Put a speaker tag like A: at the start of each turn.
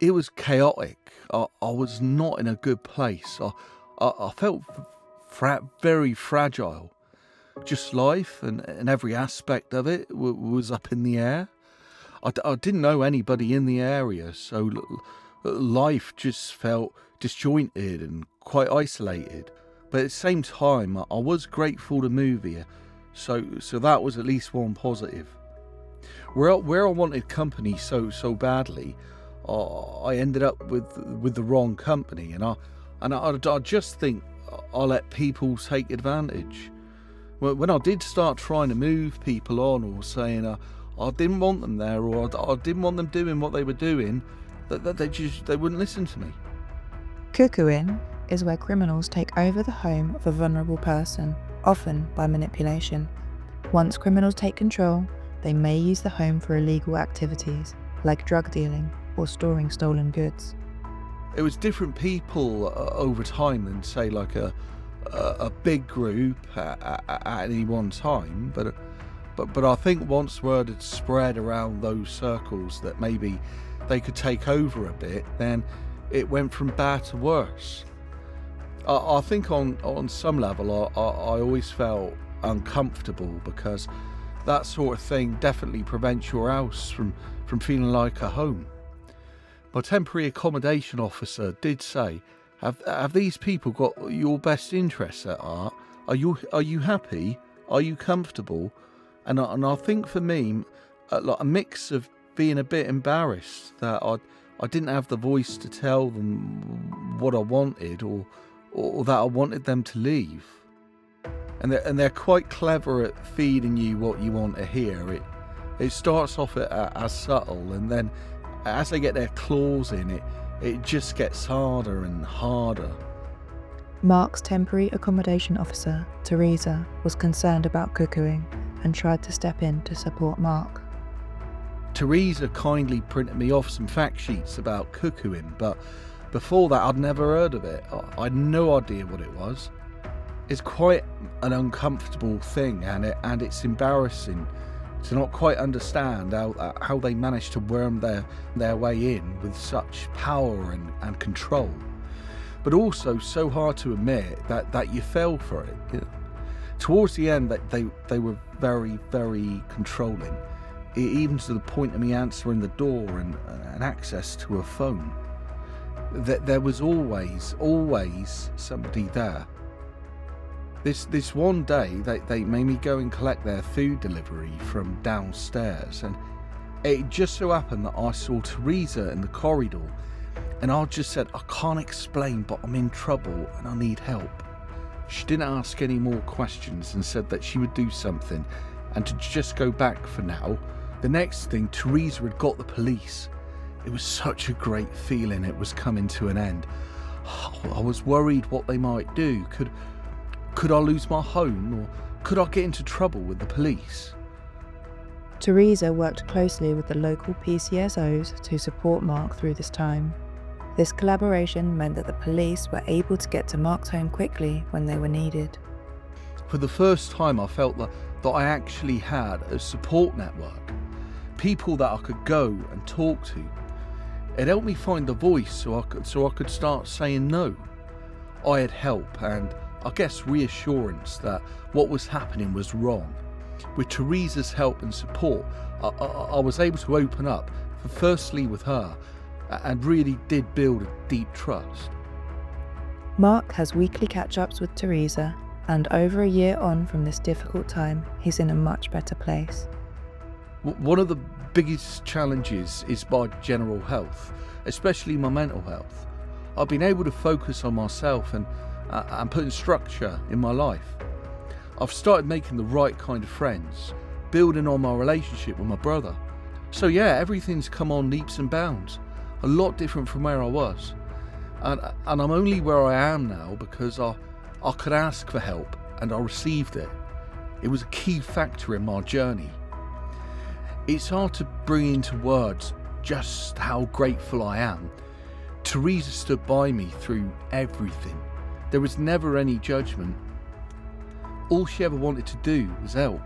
A: It was chaotic. I was not in a good place. I felt very fragile. Just life and every aspect of it was up in the air. I didn't know anybody in the area, so life just felt disjointed and quite isolated. But at the same time, I was grateful to move here, so that was at least one positive. Where I wanted company so badly, I ended up with the wrong company, and I just think I let people take advantage. When I did start trying to move people on, or saying I didn't want them there, or I didn't want them doing what they were doing, they wouldn't listen to me.
B: Cuckooing is where criminals take over the home of a vulnerable person, often by manipulation. Once criminals take control, they may use the home for illegal activities, like drug dealing or storing stolen goods.
A: It was different people over time than, say, like a big group at any one time, but I think once word had spread around those circles that maybe they could take over a bit, then it went from bad to worse. I think on some level I always felt uncomfortable, because that sort of thing definitely prevents your house from feeling like a home. My temporary accommodation officer did say, have these people got your best interests at heart? Are you happy? Are you comfortable? And I think for me, like a mix of being a bit embarrassed that I didn't have the voice to tell them what I wanted, or that I wanted them to leave. And they're quite clever at feeding you what you want to hear. It starts off as subtle, and then as they get their claws in it just gets harder and harder.
B: Mark's temporary accommodation officer, Teresa, was concerned about cuckooing and tried to step in to support Mark.
A: Teresa kindly printed me off some fact sheets about cuckooing, but before that I'd never heard of it. I had no idea what it was. It's quite an uncomfortable thing, and it's embarrassing to not quite understand how they manage to worm their way in with such power and control. But also so hard to admit that you fell for it. You know? Towards the end, they were very, very controlling, even to the point of me answering the door and access to a phone. There was always somebody there. This one day, they made me go and collect their food delivery from downstairs, and it just so happened that I saw Teresa in the corridor, and I just said, I can't explain, but I'm in trouble and I need help. She didn't ask any more questions and said that she would do something and to just go back for now. The next thing, Teresa had got the police. It was such a great feeling it was coming to an end. I was worried what they might do. Could I lose my home, or could I get into trouble with the police?
B: Teresa worked closely with the local PCSOs to support Mark through this time. This collaboration meant that the police were able to get to Mark's home quickly when they were needed.
A: For the first time, I felt that I actually had a support network, people that I could go and talk to. It helped me find the voice so I could start saying no. I had help and, I guess, reassurance that what was happening was wrong. With Teresa's help and support, I was able to open up, firstly with her, and really did build a deep trust.
B: Mark has weekly catch-ups with Teresa, and over a year on from this difficult time, he's in a much better place.
A: One of the biggest challenges is my general health, especially my mental health. I've been able to focus on myself and putting structure in my life. I've started making the right kind of friends, building on my relationship with my brother. So yeah, everything's come on leaps and bounds, a lot different from where I was. And I'm only where I am now because I could ask for help and I received it. It was a key factor in my journey. It's hard to bring into words just how grateful I am. Teresa stood by me through everything. There was never any judgment. All she ever wanted to do was help.